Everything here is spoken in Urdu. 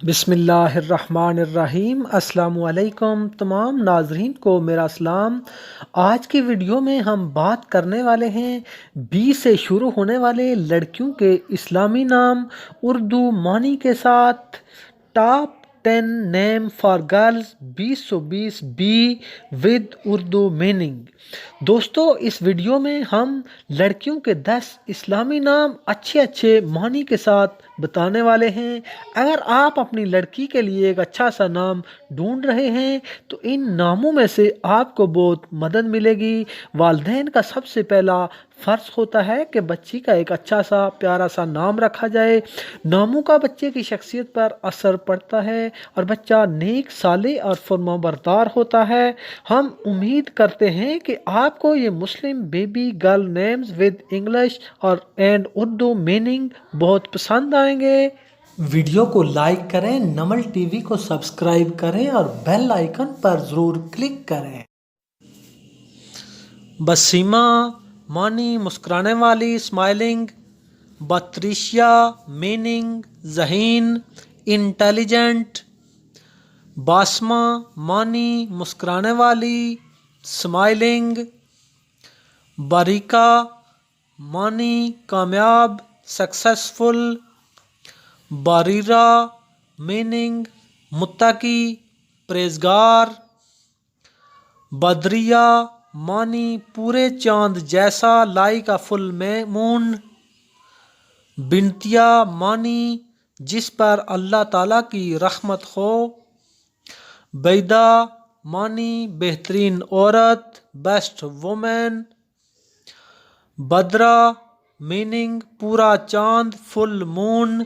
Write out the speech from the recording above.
بسم اللہ الرحمن الرحیم۔ السلام علیکم تمام ناظرین کو میرا سلام۔ آج کی ویڈیو میں ہم بات کرنے والے ہیں بی سے شروع ہونے والے لڑکیوں کے اسلامی نام اردو معنی کے ساتھ۔ Top 10 name for girls 2020 B with Urdu meaning. دوستو اس ویڈیو میں ہم لڑکیوں کے 10 اسلامی نام اچھے معنی کے ساتھ بتانے والے ہیں۔ اگر آپ اپنی لڑکی کے لیے ایک اچھا سا نام ڈھونڈ رہے ہیں تو ان ناموں میں سے آپ کو بہت مدد ملے گی۔ والدین کا سب سے پہلا فرض ہوتا ہے کہ بچی کا ایک اچھا سا پیارا سا نام رکھا جائے۔ ناموں کا بچے کی شخصیت پر اثر پڑتا ہے اور بچہ نیک صالح اور فرمانبردار ہوتا ہے۔ ہم امید کرتے ہیں کہ آپ کو یہ Muslim baby girl names with English اور اینڈ اردو میننگ بہت پسند آئیں گے۔ ویڈیو کو لائک کریں، نمل ٹی وی کو سبسکرائب کریں اور بیل آئیکن پر ضرور کلک کریں۔ بسیمہ معنی مسکرانے والی، اسمائلنگ۔ بطریشیا میننگ ذہین، انٹیلیجنٹ۔ باسمہ معنی مسکرانے والی، اسمائلنگ۔ باریکا معنی کامیاب، سکسیسفل۔ باریرا میننگ متقی، پرہیزگار۔ بدریہ معنی پورے چاند جیسا، لائک اے فل مون۔ بنتیا معنی جس پر اللہ تعالیٰ کی رحمت ہو۔ بیدا معنی بہترین عورت، بیسٹ وومن۔ بدرا میننگ پورا چاند، فل مون۔